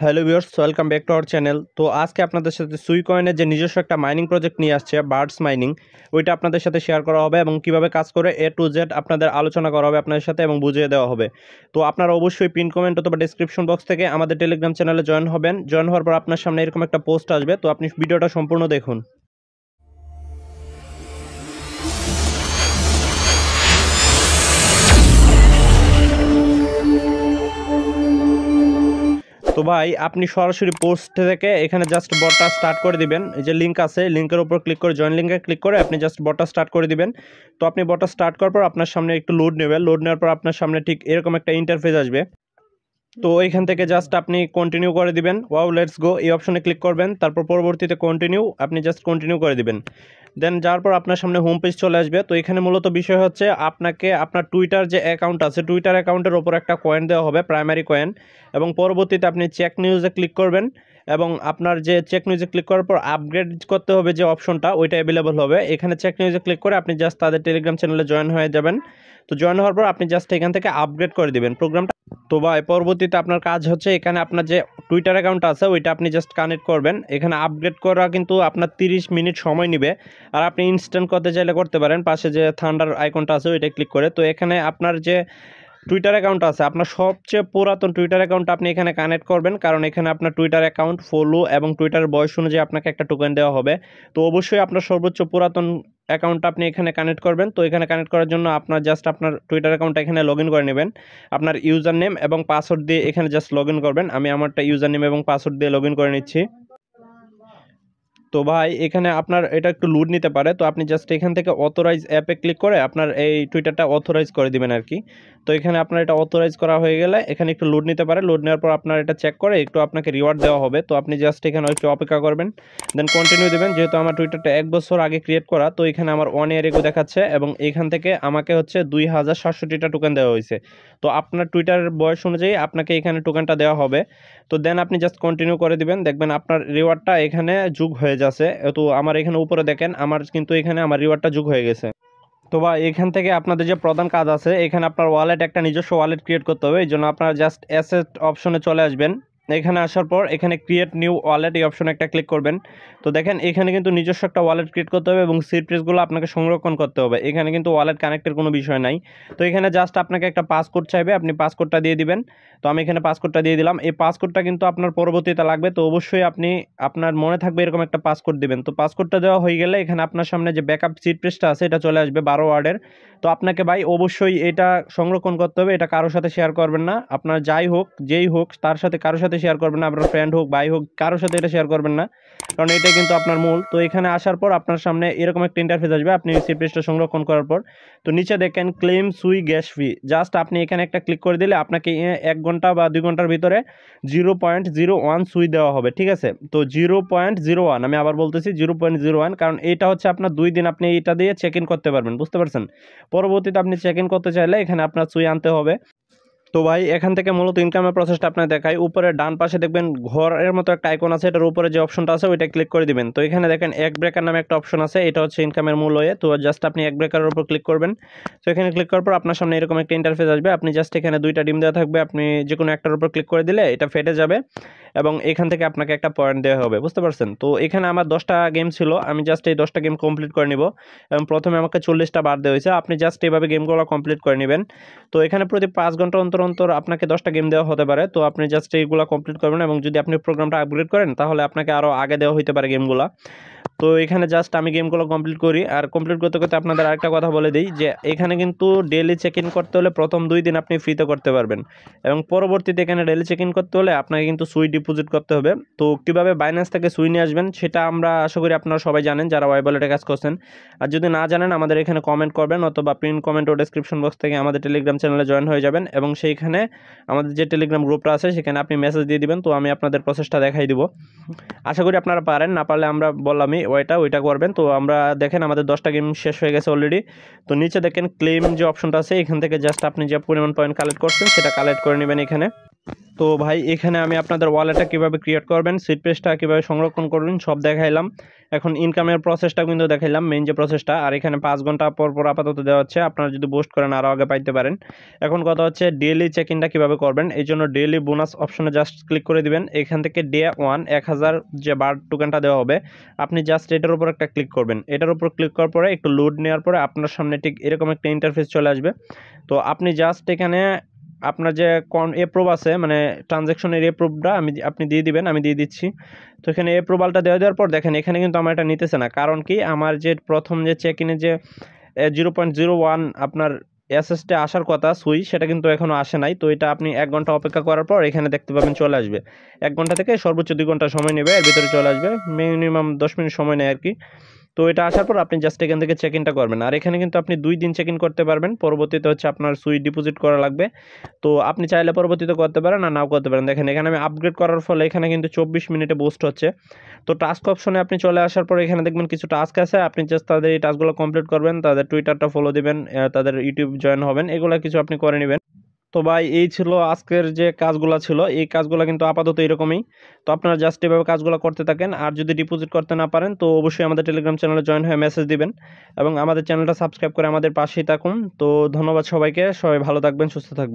Hello viewers, welcome back to our channel. তো আজকে আপনাদের সাথে সুই কয়েনের যে নিজস্ব একটা মাইনিং প্রজেক্ট নিয়ে আসছে বার্ডস মাইনিং, ওইটা আপনাদের সাথে শেয়ার করা হবে এবং কিভাবে কাজ করে এ টু জেড আপনাদের আলোচনা করা হবে আপনাদের সাথে এবং বুঝিয়ে দেওয়া হবে। তো আপনারা অবশ্যই পিন কমেন্ট অথবা ডেসক্রিপশন বক্স থেকে আমাদের টেলিগ্রাম চ্যানেলে জয়েন হবেন। জয়েন হওয়ার পর আপনার সামনে এরকম একটা পোস্ট আসবে, তো আপনি ভিডিওটা সম্পূর্ণ দেখুন। তো ভাই আপনি সরাসরি পোস্ট থেকে এখানে জাস্ট বটটা স্টার্ট করে দিবেন। এই যে লিঙ্ক আছে, লিঙ্কের উপর ক্লিক করে জয়েন লিঙ্কে ক্লিক করে আপনি জাস্ট বটটা স্টার্ট করে দিবেন। তো আপনি বটটা স্টার্ট করার পর আপনার সামনে একটু লোড নেবেন। লোড নেওয়ার পর আপনার সামনে ঠিক এরকম একটা ইন্টারফেস আসবে। তো এইখান থেকে জাস্ট আপনি কন্টিনিউ করে দিবেন। ওয়াও লেটস গো এই অপশনে ক্লিক করবেন, তারপর পরবর্তীতে কন্টিনিউ আপনি জাস্ট কন্টিনিউ করে দিবেন। দেন যাওয়ার পর আপনার সামনে হোম পেজ চলে আসবে। তো এখানে মূলত বিষয় হচ্ছে আপনাকে আপনার টুইটার যে অ্যাকাউন্ট আছে টুইটার অ্যাকাউন্টের ওপর একটা কয়েন দেওয়া হবে, প্রাইমারি কয়েন, এবং পরবর্তীতে আপনি চেক নিউজে ক্লিক করবেন এবং আপনার যে চেক নিউজে ক্লিক করার পর আপগ্রেড করতে হবে যে অপশনটা ওইটা অ্যাভেলেবল হবে। এখানে চেক নিউজে ক্লিক করে আপনি জাস্ট তাদের টেলিগ্রাম চ্যানেলে জয়েন হয়ে যাবেন। তো জয়েন হওয়ার পর আপনি জাস্ট এখান থেকে আপগ্রেড করে দিবেন প্রোগ্রামটা। তো ভাই পরবর্তীতে আপনার কাজ হচ্ছে এখানে আপনার যে টুইটার অ্যাকাউন্ট আছে ওইটা আপনি জাস্ট কানেক্ট করবেন। এখানে আপগ্রেড করা কিন্তু আপনার 30 মিনিট সময় নেবে। আর আপনি ইনস্ট্যান্ট করতে চাইলে করতে পারেন, পাশে যে থান্ডার আইকনটা আছে ওইটা ক্লিক করে। তো এখানে আপনার যে টুইটার অ্যাকাউন্ট আছে আপনার সবচেয়ে পুরাতন টুইটার অ্যাকাউন্ট আপনি এখানে কানেক্ট করবেন, কারণ এখানে আপনার টুইটার অ্যাকাউন্ট ফলো এবং টুইটারের বয়স অনুযায়ী আপনাকে একটা টোকেন দেওয়া হবে। তো অবশ্যই আপনার সর্বোচ্চ পুরাতন অ্যাকাউন্টটা আপনি এখানে কানেক্ট করবেন। তো এখানে কানেক্ট করার জন্য আপনার জাস্ট আপনার টুইটার অ্যাকাউন্টটা এখানে লগ ইন করে নেবেন। আপনার ইউজার নেম এবং পাসওয়ার্ড দিয়ে এখানে জাস্ট লগ ইন করবেন। আমি আমারটা ইউজার নেম এবং পাসওয়ার্ড দিয়ে লগ ইন করে নিচ্ছি। তো ভাই এখানে আপনার এটা একটু লোড নিতে পারে, তো আপনি জাস্ট এখান থেকে অথরাইজ অ্যাপে ক্লিক করে আপনার এই টুইটারটা অথরাইজ করে দিবেন আর কি। তো এখানে আপনার এটা অথরাইজ করা হয়ে গেলে এখানে একটু লোড নিতে পারে। লোড নেওয়ার পর আপনার এটা চেক করে একটু আপনাকে রিওয়ার্ড দেওয়া হবে। তো আপনি জাস্ট এখানে একটু অপেক্ষা করবেন, দেন কন্টিনিউ দেবেন। যেহেতু আমার টুইটারটা 1 বছর আগে ক্রিয়েট করা, তো এখানে আমার 1 ইয়ার এগো দেখাচ্ছে এবং এখান থেকে আমাকে হচ্ছে 2760টা টোকেন দেওয়া হয়েছে। তো আপনার টুইটারের বয়স অনুযায়ী আপনাকে এখানে টোকেনটা দেওয়া হবে। তো দেন আপনি জাস্ট কন্টিনিউ করে দিবেন, দেখবেন আপনার রিওয়ার্ডটা এখানে যোগ হয়ে যাচ্ছে। তো আমার এখানে উপরে দেখেন আমার কিন্তু এখানে আমার রিওয়ার্ডটা যোগ হয়ে গেছে। তো বা এখান থেকে আপনাদের যে প্রধান কাজ আছে এখানে আপনার ওয়ালেট একটা নিজস্ব ওয়ালেট ক্রিয়েট করতে হবে। এই জন্য আপনারা জাস্ট অ্যাসেট অপশনে চলে আসবেন। এখানে আসার পর এখানে ক্রিয়েট নিউ ওয়ালেট এই অপশনে একটা ক্লিক করবেন। তো দেখেন এখানে কিন্তু নিজস্ব একটা ওয়ালেট ক্রিয়েট করতে হবে এবং সিড ফ্রেজগুলো আপনাকে সংরক্ষণ করতে হবে। এখানে কিন্তু ওয়ালেট কানেক্টের কোনো বিষয় নাই। তো এখানে জাস্ট আপনাকে একটা পাসকোড চাইবে, আপনি পাসকোডটা দিয়ে দিবেন। তো আমি এখানে পাসকোডটা দিয়ে দিলাম। এই পাসকোডটা কিন্তু আপনার পরবর্তীতে লাগবে, তো অবশ্যই আপনি আপনার মনে থাকবে এরকম একটা পাসকোড দিবেন। তো পাসকোডটা দেওয়া হয়ে গেলে এখানে আপনার সামনে যে ব্যাকআপ সিড ফ্রেজটা আছে এটা চলে আসবে 12 ওয়ার্ডের। তো আপনাকে ভাই অবশ্যই এটা সংরক্ষণ করতে হবে, এটা কারোর সাথে শেয়ার করবেন না। আপনার যাই হোক যেই হোক তার সাথে কারোর সাথে শেয়ার করবেন না, আপনার ফ্রেন্ড হোক ভাই হোক কারোর সাথে এটা শেয়ার করবেন না, কারণ এটা কিন্তু আপনার মূল। তো এখানে আসার পর আপনার সামনে এরকম একটা ইন্টারফেস আসবে। আপনি সিড ফ্রেজটা সংরক্ষণ করার পর তো নিচে দেখেন ক্লেম সুই গ্যাস ফি, জাস্ট আপনি এখানে একটা ক্লিক করে দিলে আপনাকে 1 ঘন্টা বা 2 ঘন্টার ভিতরে 0.01 সুই দেওয়া হবে, ঠিক আছে। তো 0.01, আমি আবার বলতেছি 0.01, কারণ এটা হচ্ছে আপনার 2 দিন আপনি এটা দিয়ে চেক ইন করতে পারবেন, বুঝতে পারছেন। পরবর্তীতে আপনি চেক ইন করতে চাইলে এখানে আপনার সুই আনতে হবে। তো ভাই এখান থেকে মূলত ইনকামের প্রসেসটা আপনার দেখাই। উপরে ডান পাশে দেখবেন ঘরের মতো একটা আইকন আছে, এটার উপরে যে অপশনটা আছে ওইটা ক্লিক করে দিবেন। তো এখানে দেখেন এক ব্রেকার নামে একটা অপশন আছে, এটা হচ্ছে ইনকামের মূল হয়ে। তো জাস্ট আপনি এক ব্রেকারের উপর ক্লিক করবেন। তো এখানে ক্লিক করার পর আপনার সামনে এরকম একটা ইন্টারফেস আসবে। আপনি জাস্ট এখানে 2টা ডিম দেওয়া থাকবে, আপনি যে কোনো একটার উপর ক্লিক করে দিলে এটা ফেটে যাবে এবং এখান থেকে আপনাকে একটা পয়েন্ট দেওয়া হবে, বুঝতে পারছেন। তো এখানে আমার 10টা গেম ছিল, আমি জাস্ট এই 10টা গেম কমপ্লিট করে নিব এবং প্রথমে আমাকে 40টা বার দেওয়া হয়েছে। আপনি জাস্ট এইভাবে গেমগুলো কমপ্লিট করে নেবেন। তো এখানে প্রতি 5 ঘন্টা অন্তর অন্তর আপনাকে 10টা গেম দেওয়া হতে পারে। তো আপনি জাস্ট এইগুলো কমপ্লিট করবেন এবং যদি আপনি প্রোগ্রামটা আপগ্রেড করেন তাহলে আপনাকে আরও আগে দেওয়া হতে পারে গেমগুলো। তো এখানে জাস্ট আমি গেমগুলো কমপ্লিট করি। আর কমপ্লিট করতে করতে আপনাদের আরেকটা কথা বলে দিই যে এখানে কিন্তু ডেইলি চেক ইন করতে হলে প্রথম 2 দিন আপনি ফ্রিতে করতে পারবেন এবং পরবর্তীতে এখানে ডেইলি চেক ইন করতে হলে আপনাকে কিন্তু সুই ডিপোজিট করতে হবে। তো কীভাবে বাইন্যান্স থেকে সুই নিয়ে আসবেন সেটা আমরা আশা করি আপনারা সবাই জানেন যারা ওয়াই ওয়ালেটে কাজ করছেন। আর যদি না জানেন আমাদের এখানে কমেন্ট করবেন অথবা পিন কমেন্ট ও ডেসক্রিপশন বক্স থেকে আমাদের টেলিগ্রাম চ্যানেলে জয়েন হয়ে যাবেন এবং সেইখানে আমাদের যে টেলিগ্রাম গ্রুপটা আছে সেখানে আপনি মেসেজ দিয়ে দিবেন। তো আমি আপনাদের প্রসেসটা দেখাই দিব। আশা করি আপনারা পারেন, না পারলে আমরা বললামই ওইটা করবেন। তো আমরা দেখেন আমাদের 10টা গেম শেষ হয়ে গেছে অলরেডি। তো নিচে দেখেন ক্লেম যে অপশনটা আছে এখান থেকে জাস্ট আপনি যে পরিমাণ পয়েন্ট কালেক্ট করছেন সেটা কালেক্ট করে নেবেন এখানে। তো ভাই এখানে আমি আপনাদের ওয়ালেটটা কীভাবে ক্রিয়েট করবেন, সিড পেজটা কীভাবে সংরক্ষণ করবেন সব দেখাইলাম। এখন ইনকামের প্রসেসটা কিন্তু দেখাইলাম, মেইন যে প্রসেসটা। আর এখানে 5 ঘন্টা পর পর আপাতত দেওয়া হচ্ছে, আপনারা যদি বুস্ট করেন আরও আগে পাইতে পারেন। এখন কথা হচ্ছে ডেইলি চেক ইনটা কীভাবে করবেন, এই জন্য ডেইলি বোনাস অপশনে জাস্ট ক্লিক করে দিবেন। এখান থেকে ডে 1 1000 যে বার টোকেনটা দেওয়া হবে, আপনি জাস্ট এটার উপর একটা ক্লিক করবেন। এটার উপর ক্লিক করার পরে একটু লোড নেওয়ার পরে আপনার সামনে ঠিক এরকম একটা ইন্টারফেস চলে আসবে। তো আপনি জাস্ট এখানে আপনার যে এপ্রুভ আছে, মানে ট্রানজ্যাকশনের এপ্রুভটা আপনি দিয়ে দিবেন, আমি দিয়ে দিচ্ছি। তো এখানে এপ্রুভালটা দেওয়ার পর দেখেন এখানে কিন্তু আমার এটা নিতেছে না, কারণ কি আমার যে প্রথম যে চেক ইনে যে 0.01 আপনার এসএসটা আসার কথা সুই, সেটা কিন্তু এখনও আসে নাই। তো এটা আপনি 1 ঘন্টা অপেক্ষা করার পর এখানে দেখতে পাবেন চলে আসবে। 1 ঘন্টা থেকে সর্বোচ্চ 2 ঘন্টা সময় নেবে, এর ভিতরে চলে আসবে, মিনিমাম 10 মিনিট সময় নেয় আর কি। তো এটা আসার পর আপনি জাস্ট এখান থেকে চেক ইনটা করবেন। আর এখানে কিন্তু আপনি 2 দিন চেক ইন করতে পারবেন, পরবর্তীতে হচ্ছে আপনার সুই ডিপোজিট করা লাগবে। তো আপনি চাইলে পরবর্তীতে করতে পারেন আর নাও করতে পারেন। দেখেন এখানে আমি আপগ্রেড করার ফলে এখানে কিন্তু 24 মিনিটে বুস্ট হচ্ছে। তো টাস্ক অপশনে আপনি চলে আসার পর এখানে দেখবেন কিছু টাস্ক আছে, আপনি জাস্ট তাদের এই টাস্কগুলো কমপ্লিট করবেন, তাদের টুইটারটা ফলো দিবেন, তাদের ইউটিউব জয়েন হবেন, এগুলো কিছু আপনি করে নেবেন। তো ভাই এই ছিল আজকের যে কাজগুলো ছিল, এই কাজগুলো কিন্তু আপাতত এরকমই। তো আপনারা জাস্ট এভাবে কাজগুলো করতে থাকেন। আর যদি ডিপোজিট করতে না পারেন তো অবশ্যই আমাদের টেলিগ্রাম চ্যানেলে জয়েন হয়ে মেসেজ দিবেন এবং আমাদের চ্যানেলটা সাবস্ক্রাইব করে আমাদের পাশেই থাকুন। তো ধন্যবাদ সবাইকে, সবাই ভালো থাকবেন, সুস্থ থাকবেন।